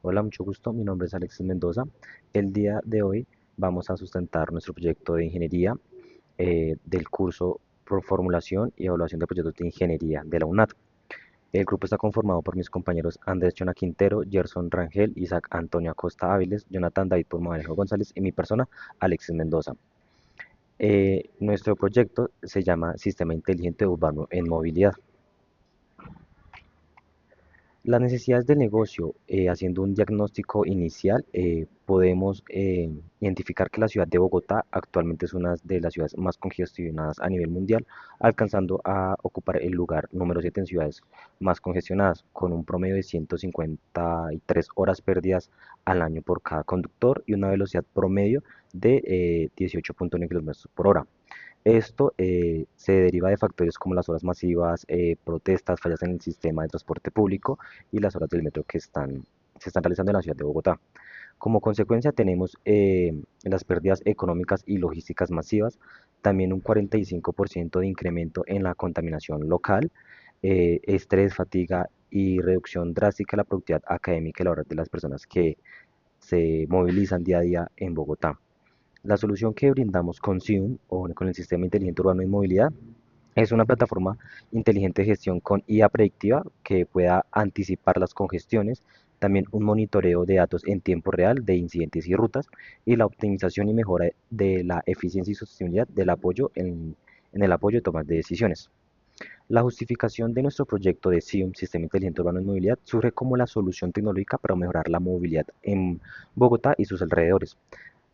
Hola, mucho gusto. Mi nombre es Alexis Mendoza. El día de hoy vamos a sustentar nuestro proyecto de ingeniería del curso por formulación y evaluación de proyectos de ingeniería de la UNAT. El grupo está conformado por mis compañeros Andrés Chona Quintero, Gerson Rangel, Isaac Antonio Acosta Áviles, Jonathan David Pulmarejo González y mi persona, Alexis Mendoza. Nuestro proyecto se llama Sistema Inteligente Urbano en Movilidad. Las necesidades del negocio, haciendo un diagnóstico inicial, podemos identificar que la ciudad de Bogotá actualmente es una de las ciudades más congestionadas a nivel mundial, alcanzando a ocupar el lugar número 7 en ciudades más congestionadas, con un promedio de 153 horas perdidas al año por cada conductor y una velocidad promedio de 18.1 km por hora. Esto se deriva de factores como las horas masivas, protestas, fallas en el sistema de transporte público y las horas del metro que se están realizando en la ciudad de Bogotá. Como consecuencia tenemos las pérdidas económicas y logísticas masivas, también un 45% de incremento en la contaminación local, estrés, fatiga y reducción drástica de la productividad académica y laboral de las personas que se movilizan día a día en Bogotá. La solución que brindamos con SIUM o con el Sistema Inteligente Urbano y Movilidad es una plataforma inteligente de gestión con IA predictiva que pueda anticipar las congestiones, también un monitoreo de datos en tiempo real de incidentes y rutas y la optimización y mejora de la eficiencia y sostenibilidad del apoyo en el apoyo de tomas de decisiones. La justificación de nuestro proyecto de SIUM, Sistema Inteligente Urbano y Movilidad, surge como la solución tecnológica para mejorar la movilidad en Bogotá y sus alrededores,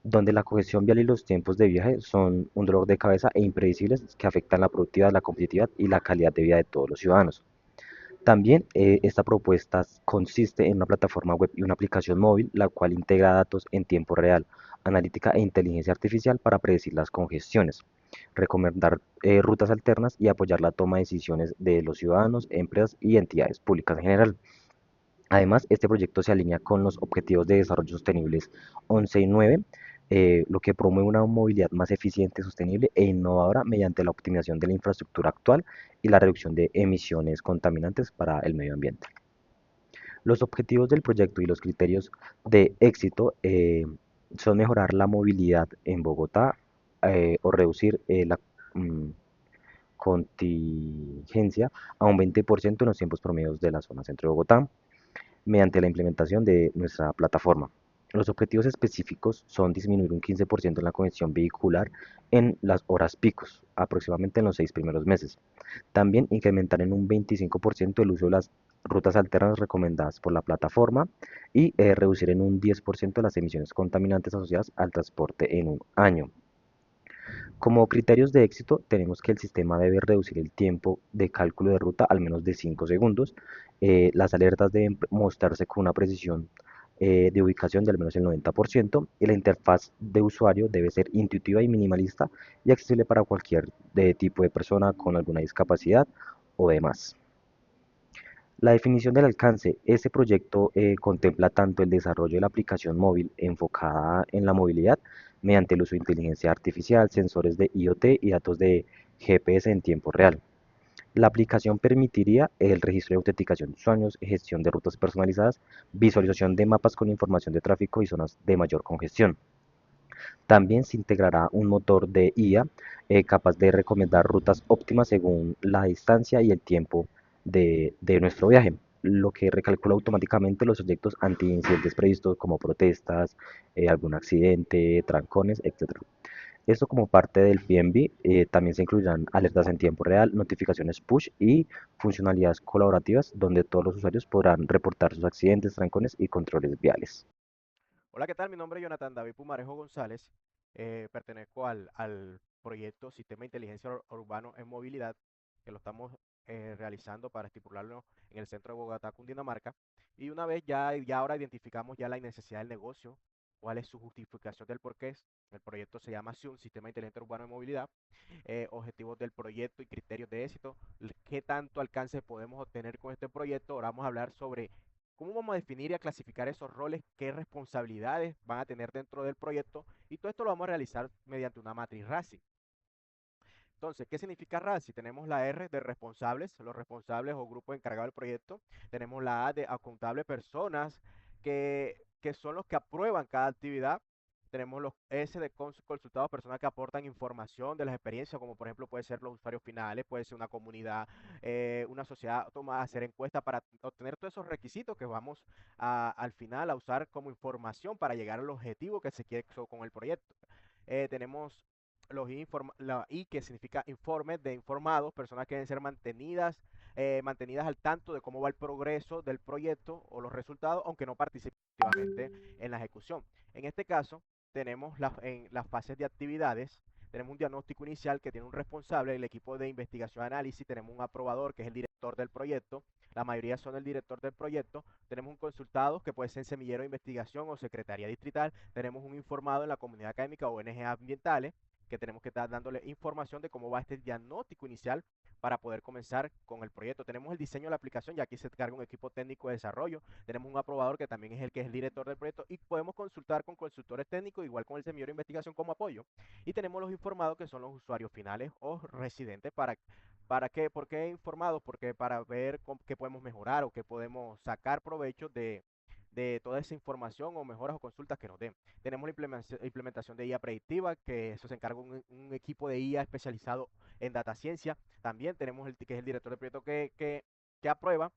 donde la congestión vial y los tiempos de viaje son un dolor de cabeza e impredecibles que afectan la productividad, la competitividad y la calidad de vida de todos los ciudadanos. También esta propuesta consiste en una plataforma web y una aplicación móvil, la cual integra datos en tiempo real, analítica e inteligencia artificial para predecir las congestiones, recomendar rutas alternas y apoyar la toma de decisiones de los ciudadanos, empresas y entidades públicas en general. Además, este proyecto se alinea con los Objetivos de Desarrollo Sostenibles 11 y 9, lo que promueve una movilidad más eficiente, sostenible e innovadora mediante la optimización de la infraestructura actual y la reducción de emisiones contaminantes para el medio ambiente. Los objetivos del proyecto y los criterios de éxito son mejorar la movilidad en Bogotá o reducir la mm, contingencia a un 20% en los tiempos promedios de la zona centro de Bogotá, mediante la implementación de nuestra plataforma. Los objetivos específicos son disminuir un 15% en la congestión vehicular en las horas picos, aproximadamente en los 6 primeros meses. También incrementar en un 25% el uso de las rutas alternas recomendadas por la plataforma y reducir en un 10% las emisiones contaminantes asociadas al transporte en un año. Como criterios de éxito, tenemos que el sistema debe reducir el tiempo de cálculo de ruta al menos de 5 segundos. Las alertas deben mostrarse con una precisión de ubicación de al menos el 90% y la interfaz de usuario debe ser intuitiva y minimalista y accesible para cualquier tipo de persona con alguna discapacidad o demás. La definición del alcance. Este proyecto contempla tanto el desarrollo de la aplicación móvil enfocada en la movilidad mediante el uso de inteligencia artificial, sensores de IoT y datos de GPS en tiempo real. La aplicación permitiría el registro y autenticación de usuarios, gestión de rutas personalizadas, visualización de mapas con información de tráfico y zonas de mayor congestión. También se integrará un motor de IA capaz de recomendar rutas óptimas según la distancia y el tiempo de nuestro viaje, lo que recalcula automáticamente los proyectos anti-incidentes previstos como protestas, algún accidente, trancones, etcétera. Esto como parte del PNB, también se incluirán alertas en tiempo real, notificaciones push y funcionalidades colaborativas donde todos los usuarios podrán reportar sus accidentes, trancones y controles viales. Hola, ¿qué tal? Mi nombre es Jonathan David Pumarejo González. Pertenezco al proyecto Sistema de Inteligencia Urbano en Movilidad, que lo estamos realizando para estipularlo en el centro de Bogotá, Cundinamarca. Y una vez ya ahora identificamos ya la necesidad del negocio, cuál es su justificación del porqué. El proyecto se llama SIUM, Sistema de Inteligencia Urbano en Movilidad. Objetivos del proyecto y criterios de éxito. ¿Qué tanto alcance podemos obtener con este proyecto? Ahora vamos a hablar sobre cómo vamos a definir y a clasificar esos roles, qué responsabilidades van a tener dentro del proyecto, y todo esto lo vamos a realizar mediante una matriz RACI. Entonces, ¿qué significa RACI? Tenemos la R de responsables, los responsables o grupos encargados del proyecto. Tenemos la A de accountable, personas que son los que aprueban cada actividad. Tenemos los S de consultados, personas que aportan información de las experiencias, como por ejemplo puede ser los usuarios finales, puede ser una comunidad, una sociedad, toma, hacer encuestas para obtener todos esos requisitos que vamos al final a usar como información para llegar al objetivo que se quiere con el proyecto. Tenemos la I, que significa informes de informados, personas que deben ser mantenidas al tanto de cómo va el progreso del proyecto o los resultados, aunque no participen activamente en la ejecución. En este caso, tenemos en las fases de actividades, tenemos un diagnóstico inicial que tiene un responsable, el equipo de investigación y análisis, tenemos un aprobador que es el director del proyecto, la mayoría son el director del proyecto, tenemos un consultado que puede ser semillero de investigación o secretaría distrital, tenemos un informado en la comunidad académica o ONG ambientales, que tenemos que estar dándole información de cómo va este diagnóstico inicial para poder comenzar con el proyecto. Tenemos el diseño de la aplicación, y aquí se carga un equipo técnico de desarrollo. Tenemos un aprobador que también es el director del proyecto, y podemos consultar con consultores técnicos, igual con el semillero de investigación como apoyo. Y tenemos los informados, que son los usuarios finales o residentes. ¿Para qué? ¿Por qué informados? Porque para ver qué podemos mejorar o qué podemos sacar provecho de toda esa información o mejoras o consultas que nos den. Tenemos la implementación de IA predictiva, que eso se encarga un equipo de IA especializado en data ciencia. También tenemos que es el director de proyecto que aprueba.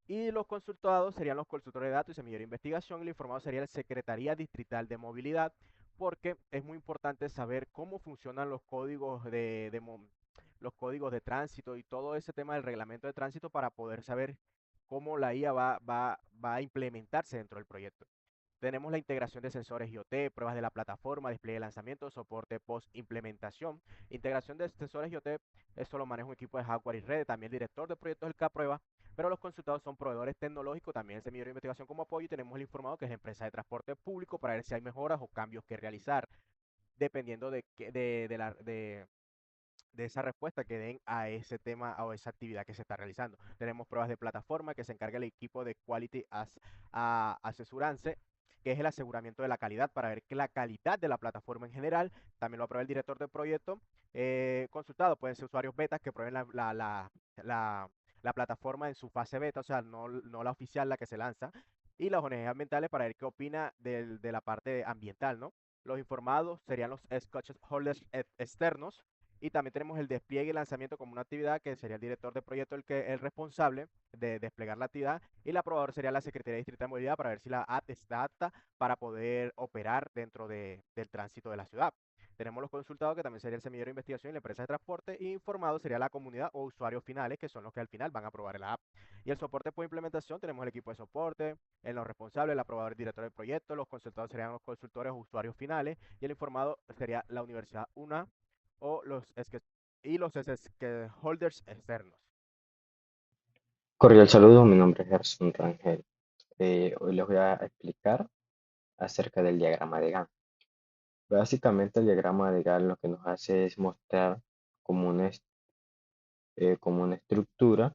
Y los consultados serían los consultores de datos y semillero de investigación. Y el informado sería la Secretaría Distrital de Movilidad, porque es muy importante saber cómo funcionan los códigos de tránsito y todo ese tema del reglamento de tránsito, para poder saber cómo la IA va a implementarse dentro del proyecto. Tenemos la integración de sensores IoT, pruebas de la plataforma, despliegue de lanzamiento, soporte post-implementación. Integración de sensores IoT, esto lo maneja un equipo de hardware y redes, también el director de proyectos es el que aprueba, pero los consultados son proveedores tecnológicos, también el semillero de investigación como apoyo, y tenemos el informado, que es la empresa de transporte público, para ver si hay mejoras o cambios que realizar, dependiendo de esa respuesta que den a ese tema o esa actividad que se está realizando. Tenemos pruebas de plataforma, que se encarga el equipo de Quality Assurance, que es el aseguramiento de la calidad, para ver que la calidad de la plataforma en general. También lo aprueba el director del proyecto. Consultado pueden ser usuarios betas que prueben la, la plataforma en su fase beta, o sea, no la oficial, la que se lanza. Y las ONG ambientales, para ver qué opina de la parte ambiental, ¿no? Los informados serían los holders externos. Y también tenemos el despliegue y lanzamiento como una actividad, que sería el director de proyecto el responsable de desplegar la actividad, y el aprobador sería la Secretaría Distrital de Movilidad, para ver si la app está apta para poder operar dentro del tránsito de la ciudad. Tenemos los consultados, que también sería el semillero de investigación y la empresa de transporte, y informado sería la comunidad o usuarios finales, que son los que al final van a aprobar la app. Y el soporte por implementación, tenemos el equipo de soporte, los responsables, el aprobador, el director del proyecto. Los consultados serían los consultores o usuarios finales, y el informado sería la universidad UNA o los holders externos. Cordial saludo, mi nombre es Gerson Rangel. Hoy les voy a explicar acerca del diagrama de Gantt. Básicamente el diagrama de Gantt lo que nos hace es mostrar como como una estructura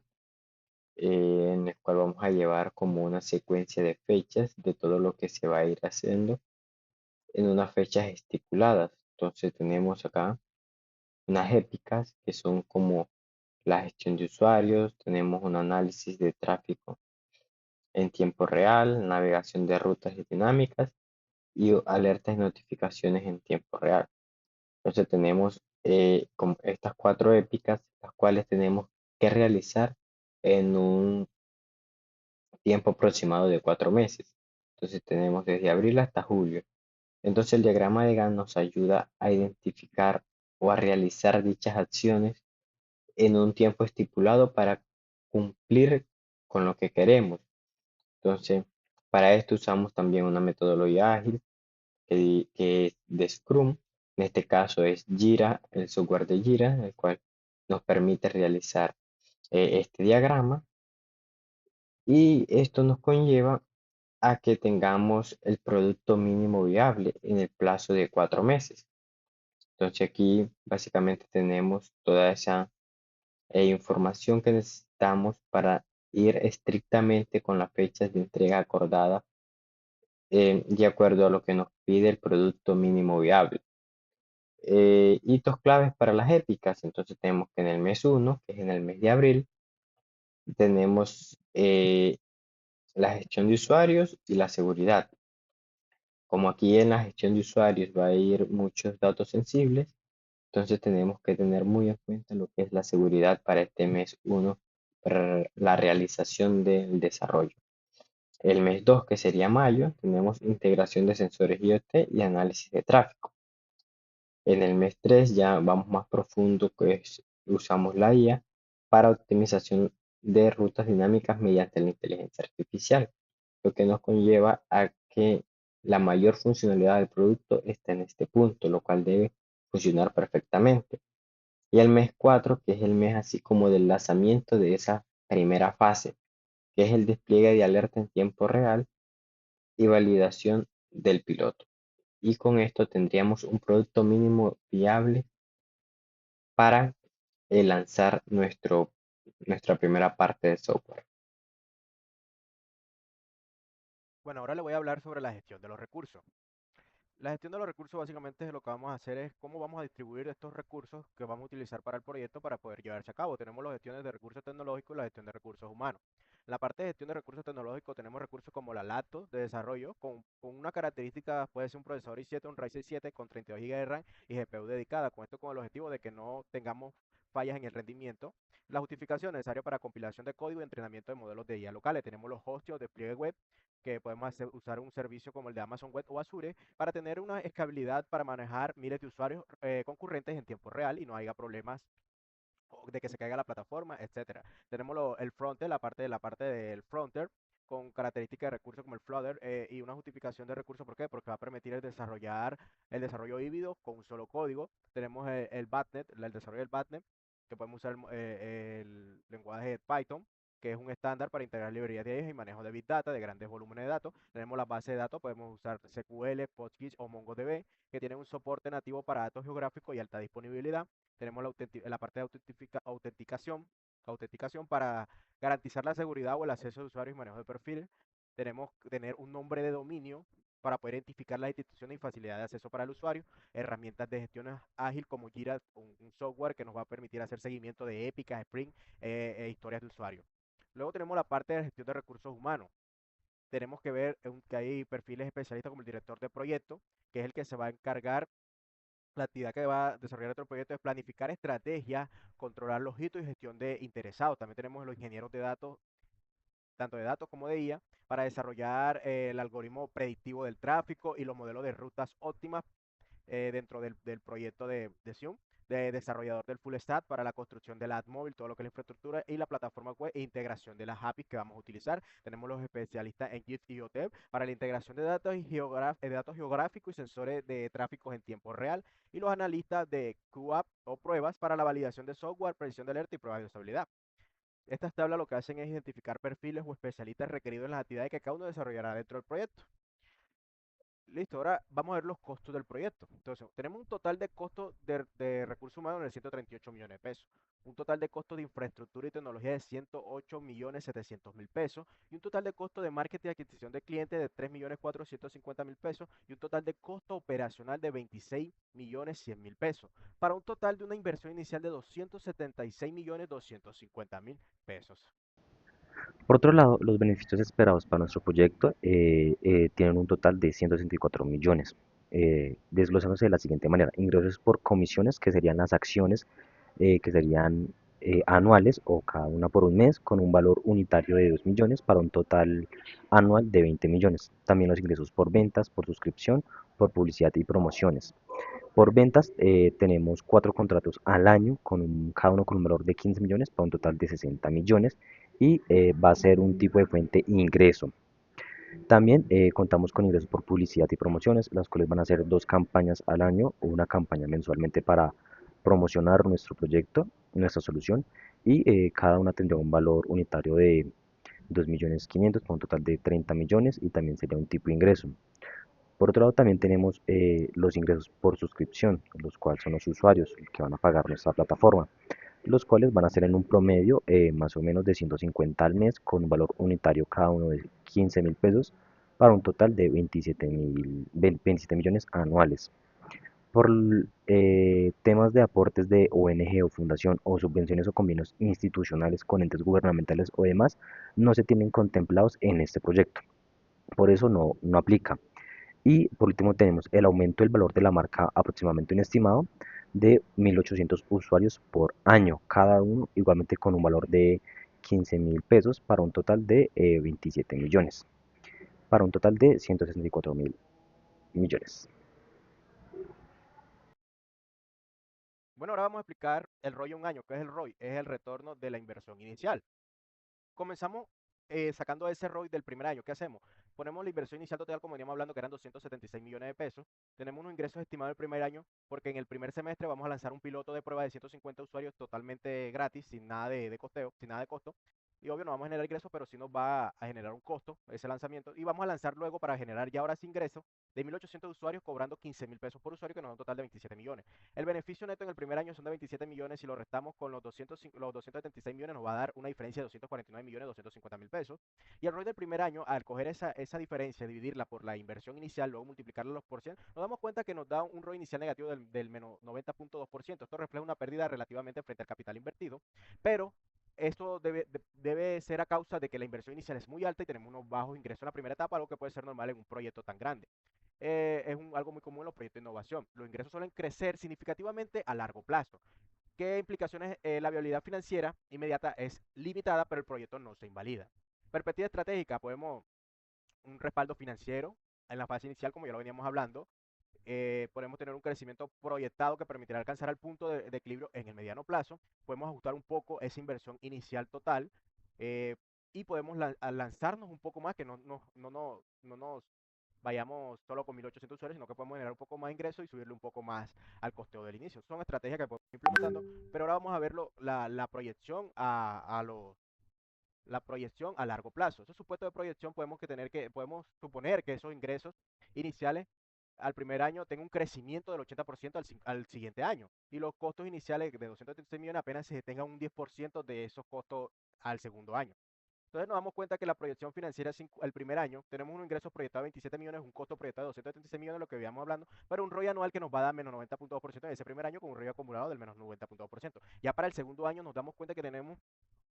en la cual vamos a llevar como una secuencia de fechas de todo lo que se va a ir haciendo en unas fechas estipuladas. Entonces tenemos acá unas épicas que son como la gestión de usuarios, tenemos un análisis de tráfico en tiempo real, navegación de rutas y dinámicas y alertas y notificaciones en tiempo real. Entonces tenemos como estas cuatro épicas, las cuales tenemos que realizar en un tiempo aproximado de 4 meses. Entonces tenemos desde abril hasta julio. Entonces el diagrama de Gantt nos ayuda a identificar o a realizar dichas acciones en un tiempo estipulado para cumplir con lo que queremos. Entonces, para esto usamos también una metodología ágil que es de Scrum. En este caso es Jira, el software de Jira, el cual nos permite realizar este diagrama, y esto nos conlleva a que tengamos el producto mínimo viable en el plazo de 4 meses. Entonces aquí básicamente tenemos toda esa información que necesitamos para ir estrictamente con las fechas de entrega acordada de acuerdo a lo que nos pide el producto mínimo viable. Hitos claves para las épicas. Entonces tenemos que en el mes 1, que es en el mes de abril, tenemos la gestión de usuarios y la seguridad. Como aquí en la gestión de usuarios va a ir muchos datos sensibles, entonces tenemos que tener muy en cuenta lo que es la seguridad para este mes uno, para la realización del desarrollo. El mes 2, que sería mayo, tenemos integración de sensores IoT y análisis de tráfico. En el mes 3 ya vamos más profundo, pues usamos la IA para optimización de rutas dinámicas mediante la inteligencia artificial, lo que nos conlleva a que la mayor funcionalidad del producto está en este punto, lo cual debe funcionar perfectamente. Y el mes 4, que es el mes así como del lanzamiento de esa primera fase, que es el despliegue de alerta en tiempo real y validación del piloto. Y con esto tendríamos un producto mínimo viable para lanzar nuestra primera parte de software. Bueno, ahora le voy a hablar sobre la gestión de los recursos. La gestión de los recursos básicamente lo que vamos a hacer es cómo vamos a distribuir estos recursos que vamos a utilizar para el proyecto para poder llevarse a cabo. Tenemos las gestiones de recursos tecnológicos y la gestión de recursos humanos. En la parte de gestión de recursos tecnológicos tenemos recursos como la laptop de desarrollo con una característica, puede ser un procesador i7, un Ryzen 7 con 32 GB de RAM y GPU dedicada, con esto con el objetivo de que no tengamos fallas en el rendimiento. La justificación necesaria para compilación de código y entrenamiento de modelos de IA locales. Tenemos los hosts o despliegue web que podemos usar un servicio como el de Amazon Web o Azure para tener una escalabilidad para manejar miles de usuarios concurrentes en tiempo real y no haya problemas de que se caiga la plataforma, etcétera. Tenemos el frontend, la parte del fronter con características de recursos como el Flutter y una justificación de recursos. ¿Por qué? Porque va a permitir el desarrollo híbrido con un solo código. Tenemos el BATNet, el desarrollo del BATNet, que podemos usar el lenguaje de Python, que es un estándar para integrar librerías de IA y manejo de Big Data, de grandes volúmenes de datos. Tenemos las bases de datos, podemos usar SQL, PostGIS o MongoDB, que tienen un soporte nativo para datos geográficos y alta disponibilidad. Tenemos la parte de autenticación para garantizar la seguridad o el acceso de usuarios y manejo de perfiles. Tenemos que tener un nombre de dominio para poder identificar las instituciones y facilidad de acceso para el usuario, herramientas de gestión ágil como Jira, un software que nos va a permitir hacer seguimiento de épicas, sprint historias de usuario. Luego tenemos la parte de gestión de recursos humanos. Tenemos que ver que hay perfiles especialistas como el director de proyecto, que es el que se va a encargar. La actividad que va a desarrollar otro proyecto es planificar estrategias, controlar los hitos y gestión de interesados. También tenemos los ingenieros de datos, tanto de datos como de IA, para desarrollar el algoritmo predictivo del tráfico y los modelos de rutas óptimas dentro del proyecto de Xion, de desarrollador del full stack para la construcción de la ad móvil, todo lo que es la infraestructura y la plataforma web e integración de las APIs que vamos a utilizar. Tenemos los especialistas en GIF y OTEP para la integración de datos, de datos geográficos y sensores de tráfico en tiempo real y los analistas de QAP o pruebas para la validación de software, predicción de alerta y pruebas de usabilidad. Estas tablas lo que hacen es identificar perfiles o especialistas requeridos en las actividades que cada uno desarrollará dentro del proyecto. Listo, ahora vamos a ver los costos del proyecto. Entonces, tenemos un total de costos de recursos humanos de 138 millones de pesos, un total de costos de infraestructura y tecnología de 108 millones 700 mil pesos, y un total de costo de marketing y adquisición de clientes de 3 millones 450 mil pesos, y un total de costo operacional de 26 millones 100 mil pesos, para un total de una inversión inicial de 276 millones 250 mil pesos. Por otro lado, los beneficios esperados para nuestro proyecto tienen un total de 164 millones, desglosándose de la siguiente manera: ingresos por comisiones, que serían las acciones que serían anuales o cada una por un mes, con un valor unitario de 2 millones para un total anual de 20 millones. También los ingresos por ventas, por suscripción, por publicidad y promociones. Por ventas tenemos 4 contratos al año, cada uno con un valor de 15 millones para un total de 60 millones, y va a ser un tipo de fuente ingreso. También contamos con ingresos por publicidad y promociones, las cuales van a ser 2 campañas al año o una campaña mensualmente para promocionar nuestro proyecto, nuestra solución, y cada una tendrá un valor unitario de 2.500.000 para un total de 30 millones, y también sería un tipo de ingreso. Por otro lado, también tenemos los ingresos por suscripción, los cuales son los usuarios que van a pagar nuestra plataforma, los cuales van a ser en un promedio más o menos de 150 al mes, con un valor unitario cada uno de 15.000 pesos, para un total de 27 millones anuales. Por temas de aportes de ONG o fundación o subvenciones o convenios institucionales con entes gubernamentales o demás, no se tienen contemplados en este proyecto. Por eso no aplica. Y por último tenemos el aumento del valor de la marca, aproximadamente un estimado de 1.800 usuarios por año, cada uno igualmente con un valor de 15.000 pesos para un total de 27 millones, para un total de 164.000 millones. Bueno, ahora vamos a explicar el ROI a un año. ¿Qué es el ROI? Es el retorno de la inversión inicial. Comenzamos sacando ese ROI del primer año. ¿Qué hacemos? Ponemos la inversión inicial total, como veníamos hablando, que eran 276 millones de pesos. Tenemos unos ingresos estimados el primer año, porque en el primer semestre vamos a lanzar un piloto de prueba de 150 usuarios totalmente gratis, sin nada de costeo, sin nada de costo. Y obvio, no vamos a generar ingresos, pero sí nos va a generar un costo ese lanzamiento. Y vamos a lanzar luego para generar ya ahora sí ingresos de 1.800 usuarios cobrando 15.000 pesos por usuario, que nos da un total de 27 millones. El beneficio neto en el primer año son de 27 millones. Si lo restamos con los 276 millones, nos va a dar una diferencia de 249 millones 250 mil pesos. Y el ROI del primer año, al coger esa diferencia, dividirla por la inversión inicial, luego multiplicarla los por ciento, nos damos cuenta que nos da un ROI inicial negativo del menos 90.2%. Esto refleja una pérdida relativamente frente al capital invertido, pero esto debe ser a causa de que la inversión inicial es muy alta y tenemos unos bajos ingresos en la primera etapa, algo que puede ser normal en un proyecto tan grande. Algo muy común en los proyectos de innovación. Los ingresos suelen crecer significativamente a largo plazo. ¿Qué implicaciones? La viabilidad financiera inmediata es limitada, pero el proyecto no se invalida. Perspectiva estratégica, podemos un respaldo financiero en la fase inicial, como ya lo veníamos hablando. Podemos tener un crecimiento proyectado que permitirá alcanzar el punto de equilibrio en el mediano plazo. Podemos ajustar un poco esa inversión inicial total, eh, y podemos lanzarnos un poco más, que no nos vayamos solo con 1.800 usuarios, sino que podemos generar un poco más de ingresos y subirle un poco más al costeo del inicio. Son estrategias que podemos ir implementando, pero ahora vamos a ver la proyección la proyección a largo plazo. Esos supuestos de proyección podemos suponer que esos ingresos iniciales al primer año tengan un crecimiento del 80% al siguiente año, y los costos iniciales de 236 millones apenas se tengan un 10% de esos costos al segundo año. Entonces nos damos cuenta que la proyección financiera el primer año tenemos un ingreso proyectado de 27 millones, un costo proyectado de 276 millones, lo que habíamos hablando, pero un ROI anual que nos va a dar menos 90.2% en ese primer año, con un ROI acumulado del menos 90.2%. Ya para el segundo año nos damos cuenta que tenemos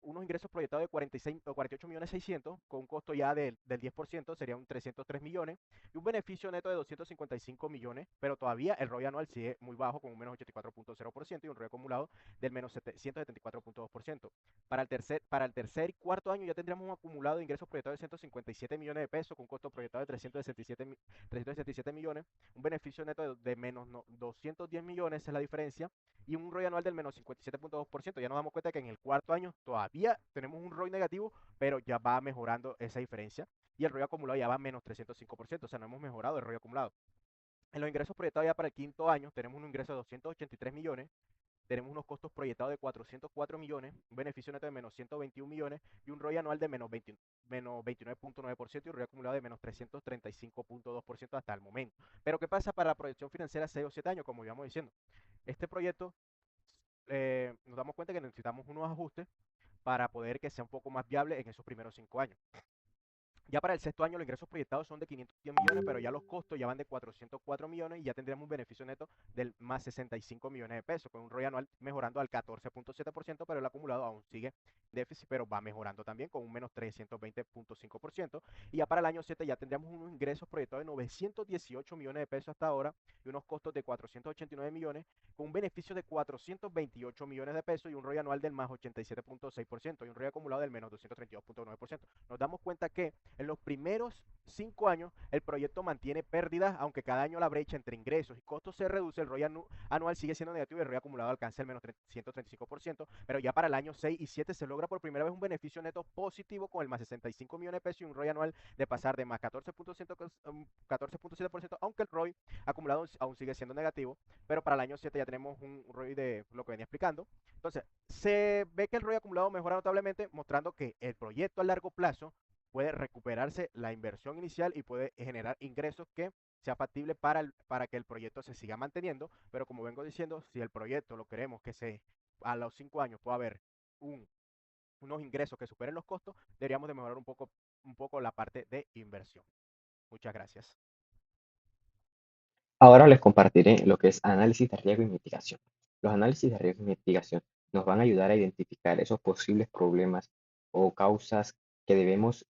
unos ingresos proyectados de 46 o 48 millones 600, con un costo ya del 10%, sería un 303 millones, y un beneficio neto de 255 millones, pero todavía el ROI anual sigue muy bajo, con un menos 84.0% y un ROI acumulado del menos 174.2%. Para el tercer y cuarto año ya tendríamos un acumulado de ingresos proyectados de 157 millones de pesos, con un costo proyectado de 367 millones, un beneficio neto de menos 210 millones, esa es la diferencia, y un ROI anual del menos 57.2%. Ya nos damos cuenta que en el cuarto año todavía tenemos un ROI negativo, pero ya va mejorando esa diferencia. Y el ROI acumulado ya va a menos 305%, o sea, no hemos mejorado el ROI acumulado. En los ingresos proyectados ya para el quinto año tenemos un ingreso de 283 millones, tenemos unos costos proyectados de 404 millones, un beneficio neto de menos 121 millones y un ROI anual de menos 29.9% y un ROI acumulado de menos 335.2% hasta el momento. Pero ¿qué pasa para la proyección financiera 6 o 7 años? Como íbamos diciendo, este proyecto nos damos cuenta que necesitamos unos ajustes para poder que sea un poco más viable en esos primeros 5 años. Ya para el sexto año los ingresos proyectados son de 510 millones, pero ya los costos ya van de 404 millones y ya tendríamos un beneficio neto del más 65 millones de pesos, con un ROI anual mejorando al 14.7%, pero el acumulado aún sigue déficit, pero va mejorando también con un menos 320.5%. Y ya para el año 7 ya tendríamos unos ingresos proyectados de 918 millones de pesos hasta ahora y unos costos de 489 millones, con un beneficio de 428 millones de pesos y un ROI anual del más 87.6% y un ROI acumulado del menos 232.9%. Nos damos cuenta que en los primeros 5 años el proyecto mantiene pérdidas, aunque cada año la brecha entre ingresos y costos se reduce, el ROI anual sigue siendo negativo y el ROI acumulado alcanza el menos 135%, pero ya para el año 6 y 7 se logra por primera vez un beneficio neto positivo con el más 65 millones de pesos y un ROI anual de pasar de más 14.7%, aunque el ROI acumulado aún sigue siendo negativo, pero para el año 7 ya tenemos un ROI de lo que venía explicando. Entonces, se ve que el ROI acumulado mejora notablemente, mostrando que el proyecto a largo plazo puede recuperarse la inversión inicial y puede generar ingresos que sea factible para que el proyecto se siga manteniendo, pero como vengo diciendo, si el proyecto lo queremos a los 5 años pueda haber un, unos ingresos que superen los costos, deberíamos de mejorar un poco la parte de inversión. Muchas gracias. Ahora les compartiré lo que es análisis de riesgo y mitigación. Los análisis de riesgo y mitigación nos van a ayudar a identificar esos posibles problemas o causas que debemos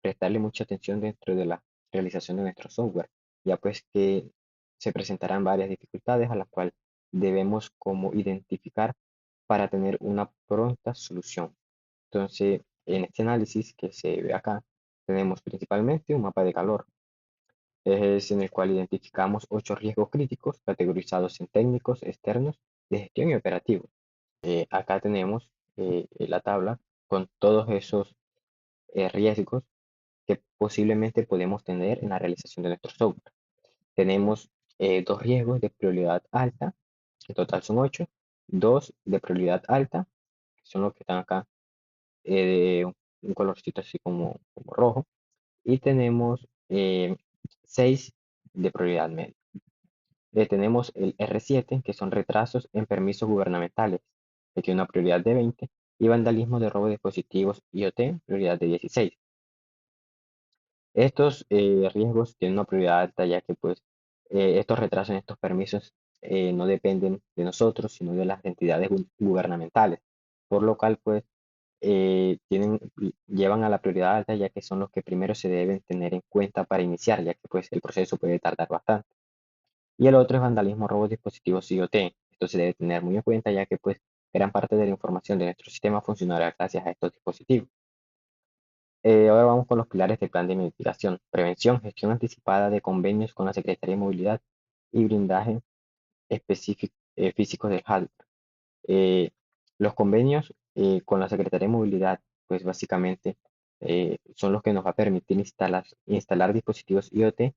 prestarle mucha atención dentro de la realización de nuestro software, ya pues que se presentarán varias dificultades a las cuales debemos como identificar para tener una pronta solución. Entonces, en este análisis que se ve acá, tenemos principalmente un mapa de calor, es en el cual identificamos 8 riesgos críticos categorizados en técnicos, externos, de gestión y operativos. Acá tenemos la tabla con todos esos riesgos que posiblemente podemos tener en la realización de nuestro software. Tenemos 2 riesgos de prioridad alta, en total son 8, 2 de prioridad alta, que son los que están acá, de un colorcito así como rojo, y tenemos 6 de prioridad media. Tenemos el R7, que son retrasos en permisos gubernamentales, que tiene una prioridad de 20, y vandalismo de robo de dispositivos IoT, prioridad de 16. Estos riesgos tienen una prioridad alta ya que pues estos retrasos en estos permisos no dependen de nosotros, sino de las entidades gubernamentales, por lo cual pues llevan a la prioridad alta ya que son los que primero se deben tener en cuenta para iniciar, ya que pues el proceso puede tardar bastante. Y el otro es vandalismo, robo de dispositivos IoT. Esto se debe tener muy en cuenta ya que pues gran parte de la información de nuestro sistema funcionará gracias a estos dispositivos. Ahora vamos con los pilares del plan de mitigación. Prevención, gestión anticipada de convenios con la Secretaría de Movilidad y blindaje específico, físico del hardware. Eh, los convenios con la Secretaría de Movilidad, pues básicamente son los que nos va a permitir instalar dispositivos IoT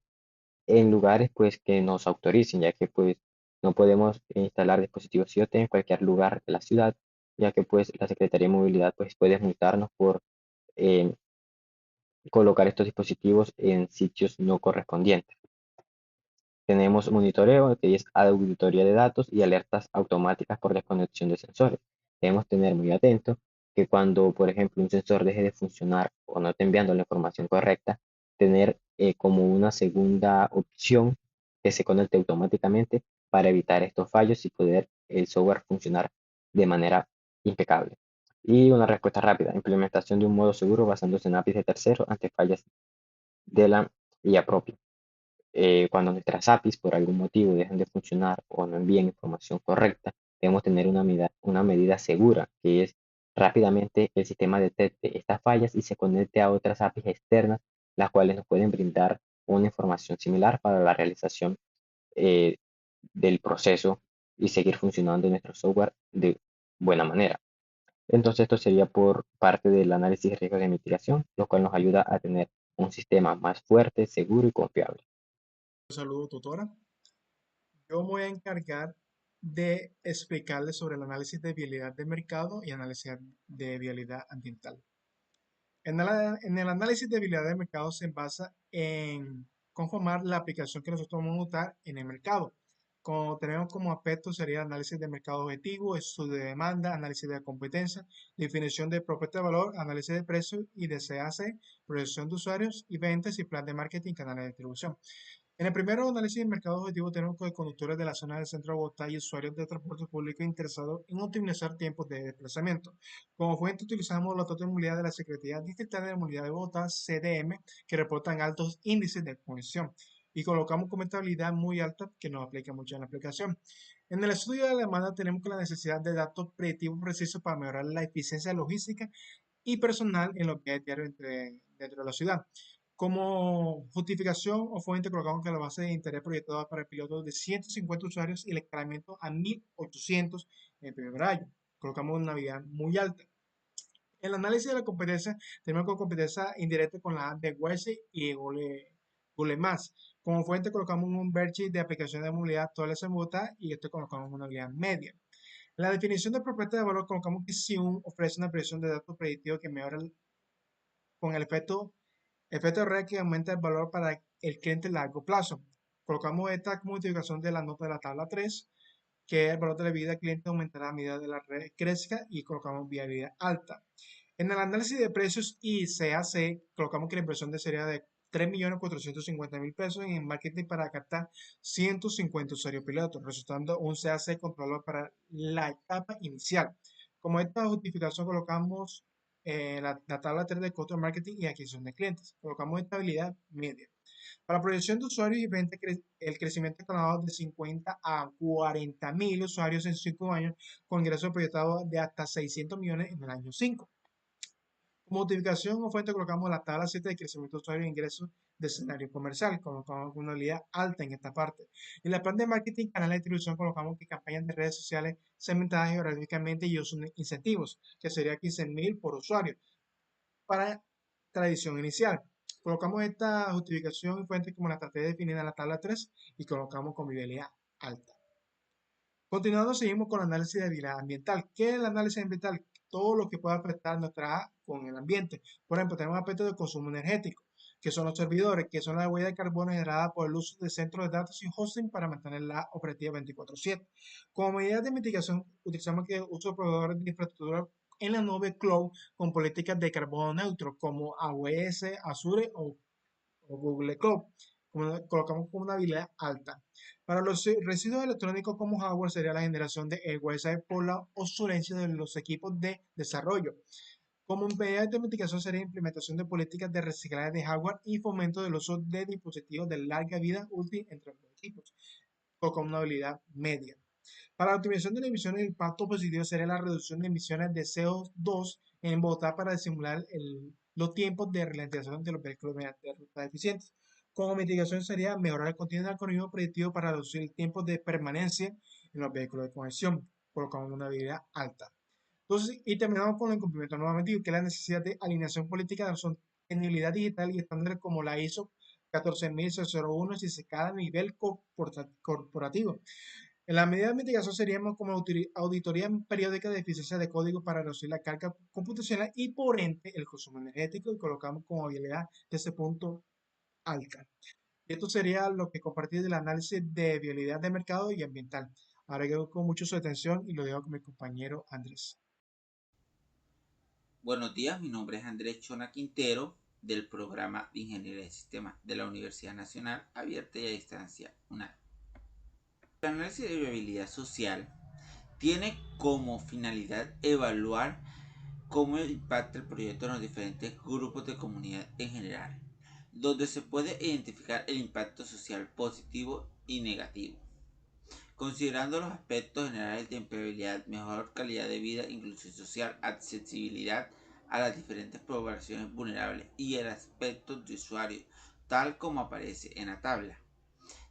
en lugares pues que nos autoricen, ya que pues no podemos instalar dispositivos IoT en cualquier lugar de la ciudad, ya que pues la Secretaría de Movilidad pues puede multarnos por eh, colocar estos dispositivos en sitios no correspondientes. Tenemos monitoreo, que es auditoría de datos y alertas automáticas por desconexión de sensores. Debemos tener muy atento que cuando, por ejemplo, un sensor deje de funcionar o no esté enviando la información correcta, tener como una segunda opción que se conecte automáticamente para evitar estos fallos y poder el software funcionar de manera impecable. Y una respuesta rápida, implementación de un modo seguro basándose en APIs de terceros ante fallas de la IA propia. Cuando nuestras APIs por algún motivo dejan de funcionar o no envían información correcta, debemos tener una medida segura, que es rápidamente el sistema detecte estas fallas y se conecte a otras APIs externas, las cuales nos pueden brindar una información similar para la realización eh, del proceso y seguir funcionando nuestro software de buena manera. Entonces, esto sería por parte del análisis de riesgos de mitigación, lo cual nos ayuda a tener un sistema más fuerte, seguro y confiable. Saludo, tutora. Yo me voy a encargar de explicarles sobre el análisis de viabilidad de mercado y análisis de viabilidad ambiental. En el análisis de viabilidad de mercado se basa en conformar la aplicación que nosotros vamos a usar en el mercado. Como tenemos como aspecto sería análisis de mercado objetivo, estudio de demanda, análisis de la competencia, definición de propuesta de valor, análisis de precios y de CAC, proyección de usuarios y ventas y plan de marketing, canales de distribución. En el primero análisis de mercado objetivo tenemos que conductores de la zona del centro de Bogotá y usuarios de transporte público interesados en optimizar tiempos de desplazamiento. Como fuente utilizamos los datos de movilidad de la Secretaría Distrital de Movilidad de Bogotá, CDM, que reportan altos índices de congestión y colocamos con estabilidad muy alta que nos aplica mucho en la aplicación. En el estudio de la demanda tenemos que la necesidad de datos predictivos precisos para mejorar la eficiencia logística y personal en lo que es diario dentro de la ciudad. Como justificación o fuente colocamos que la base de interés proyectada para el piloto de 150 usuarios y el escalamiento a 1800 en el primer año. Colocamos una vía muy alta. El análisis de la competencia, tenemos con competencia indirecta con la app de Waze y Google Maps. Como fuente colocamos un Berchi de aplicación de movilidad toda esa Bogotá y esto colocamos una vía media. En la definición de propuesta de valor colocamos que si ofrece una predicción de datos predictivos que mejora con el efecto red que aumenta el valor para el cliente a largo plazo. Colocamos esta modificación de la nota de la tabla 3, que el valor de la vida del cliente aumentará a medida de la red crezca y colocamos viabilidad alta. En el análisis de precios y CAC, colocamos que la inversión de sería de 3.450.000 pesos en marketing para captar 150 usuarios pilotos, resultando un CAC controlado para la etapa inicial. Como esta justificación colocamos la tabla 3 de costo de marketing y adquisición de clientes. Colocamos estabilidad media. Para proyección de usuarios y venta, el crecimiento escalado de 50 a 40.000 usuarios en 5 años, con ingresos proyectados de hasta 600 millones en el año 5. Como justificación o fuente colocamos la tabla 7 de crecimiento de usuarios e ingresos de escenario comercial, colocamos una unidad alta en esta parte. En la plan de marketing, canal de distribución, colocamos que campañas de redes sociales segmentadas geográficamente y uso de incentivos, que sería 15.000 por usuario, para tradición inicial. Colocamos esta justificación y fuente como la estrategia definida en la tabla 3 y colocamos con viabilidad alta. Continuando, seguimos con el análisis de viabilidad ambiental. ¿Qué es el análisis ambiental? Todo lo que pueda afectar nuestra con el ambiente. Por ejemplo, tenemos aspectos de consumo energético, que son los servidores, que son la huella de carbono generada por el uso de centros de datos y hosting para mantenerla operativa 24/7. Como medida de mitigación, utilizamos el uso de proveedores de infraestructura en la nube cloud con políticas de carbono neutro, como AWS, Azure o Google Cloud. Colocamos como una habilidad alta. Para los residuos electrónicos como hardware sería la generación de WSI por la obsolescencia de los equipos de desarrollo. Como medida de mitigación sería implementación de políticas de reciclaje de hardware y fomento del uso de dispositivos de larga vida útil entre los equipos, o con una habilidad media. Para la optimización de las emisiones, el impacto positivo sería la reducción de emisiones de CO2 en Bogotá para simular los tiempos de ralentización de los vehículos mediante rutas eficientes. Como mitigación sería mejorar el contenido del algoritmo predictivo para reducir el tiempo de permanencia en los vehículos de conexión, colocando una habilidad alta. Entonces, y terminamos con el cumplimiento nuevamente, que es la necesidad de alineación política de sostenibilidad digital y estándares como la ISO 14001 si cada nivel corporativo. En la medida de mitigación seríamos como auditoría periódica de eficiencia de código para reducir la carga computacional y por ende el consumo energético y colocamos como habilidad de ese punto alta. Y esto sería lo que compartí del análisis de viabilidad de mercado y ambiental. Agradezco mucho su atención y lo dejo con mi compañero Andrés. Buenos días, mi nombre es Andrés Chona Quintero del programa de Ingeniería de Sistemas de la Universidad Nacional Abierta y a Distancia, UNAD. El análisis de viabilidad social tiene como finalidad evaluar cómo impacta el proyecto en los diferentes grupos de comunidad en general, donde se puede identificar el impacto social positivo y negativo, considerando los aspectos generales de empleabilidad, mejor calidad de vida, inclusión social, accesibilidad a las diferentes poblaciones vulnerables y el aspecto de usuario, tal como aparece en la tabla.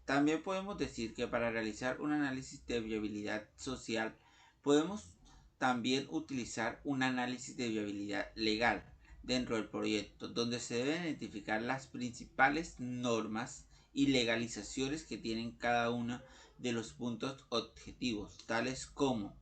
También podemos decir que para realizar un análisis de viabilidad social podemos también utilizar un análisis de viabilidad legal dentro del proyecto, donde se deben identificar las principales normas y legalizaciones que tienen cada uno de los puntos objetivos, tales como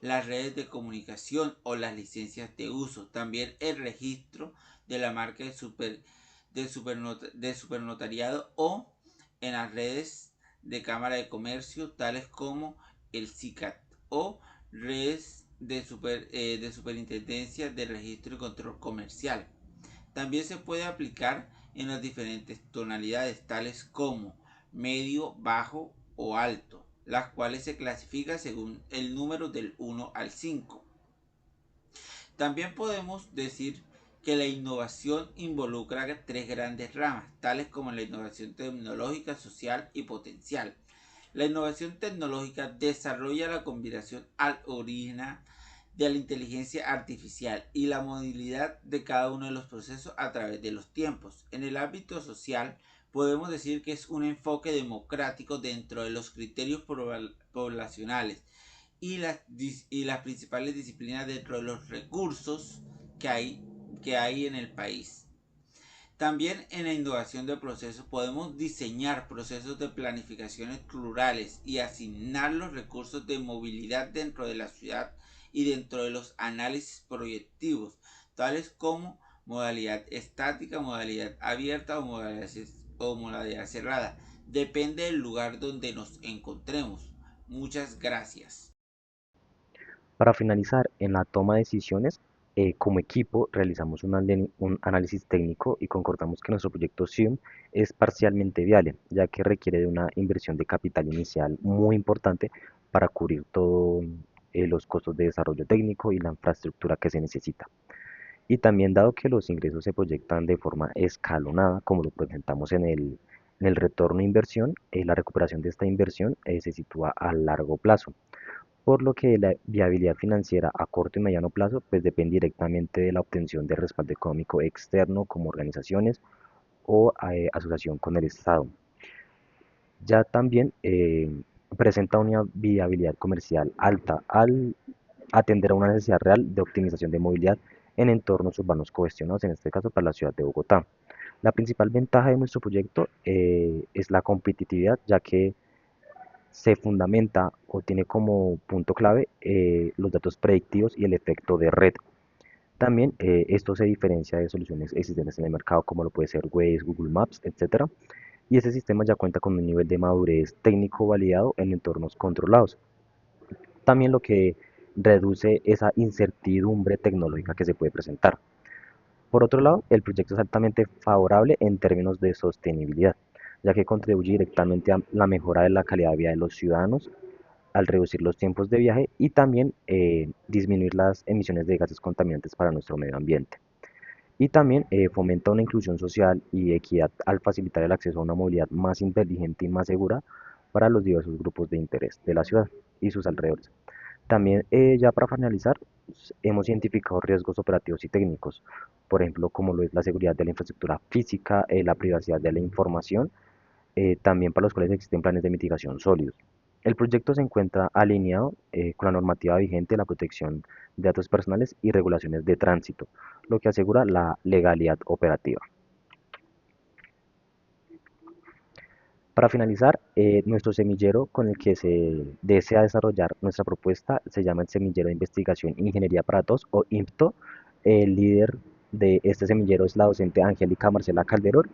las redes de comunicación o las licencias de uso, también el registro de la marca de supernotariado o en las redes de Cámara de Comercio, tales como el SICAT o redes de Superintendencia de Registro y Control Comercial. También se puede aplicar en las diferentes tonalidades, tales como medio, bajo o alto, las cuales se clasifican según el número del 1 al 5. También podemos decir que la innovación involucra tres grandes ramas, tales como la innovación tecnológica, social y potencial. La innovación tecnológica desarrolla la combinación algorítmica de la inteligencia artificial y la movilidad de cada uno de los procesos a través de los tiempos. En el ámbito social, podemos decir que es un enfoque democrático dentro de los criterios poblacionales y las principales disciplinas dentro de los recursos que hay en el país. También en la innovación de procesos podemos diseñar procesos de planificaciones plurales y asignar los recursos de movilidad dentro de la ciudad y dentro de los análisis proyectivos, tales como modalidad estática, modalidad abierta o modalidad cerrada. Depende del lugar donde nos encontremos. Muchas gracias. Para finalizar, en la toma de decisiones Como equipo realizamos un análisis técnico y concordamos que nuestro proyecto SIUM es parcialmente viable, ya que requiere de una inversión de capital inicial muy importante para cubrir todos los costos de desarrollo técnico y la infraestructura que se necesita. Y también dado que los ingresos se proyectan de forma escalonada, como lo presentamos en el retorno de inversión, la recuperación de esta inversión se sitúa a largo plazo, por lo que la viabilidad financiera a corto y mediano plazo pues depende directamente de la obtención de respaldo económico externo como organizaciones o asociación con el Estado. Ya también presenta una viabilidad comercial alta al atender a una necesidad real de optimización de movilidad en entornos urbanos cogestionados, en este caso para la ciudad de Bogotá. La principal ventaja de nuestro proyecto es la competitividad, ya que se fundamenta o tiene como punto clave los datos predictivos y el efecto de red. También esto se diferencia de soluciones existentes en el mercado como lo puede ser Waze, Google Maps, etcétera. Y este sistema ya cuenta con un nivel de madurez técnico validado en entornos controlados. También lo que reduce esa incertidumbre tecnológica que se puede presentar. Por otro lado, el proyecto es altamente favorable en términos de sostenibilidad, ya que contribuye directamente a la mejora de la calidad de vida de los ciudadanos al reducir los tiempos de viaje y también disminuir las emisiones de gases contaminantes para nuestro medio ambiente. Y también fomenta una inclusión social y equidad al facilitar el acceso a una movilidad más inteligente y más segura para los diversos grupos de interés de la ciudad y sus alrededores. También, ya para finalizar, hemos identificado riesgos operativos y técnicos, por ejemplo, como lo es la seguridad de la infraestructura física, la privacidad de la información, también para los cuales existen planes de mitigación sólidos. El proyecto se encuentra alineado con la normativa vigente, la protección de datos personales y regulaciones de tránsito, lo que asegura la legalidad operativa. Para finalizar, nuestro semillero con el que se desea desarrollar nuestra propuesta se llama el Semillero de Investigación e Ingeniería para Todos o INPTO. El líder de este semillero es la docente Angélica Marcela Calderón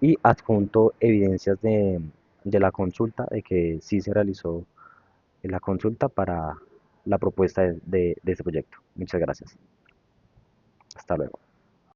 y adjunto evidencias de la consulta, de que sí se realizó la consulta para la propuesta de este proyecto. Muchas gracias. Hasta luego.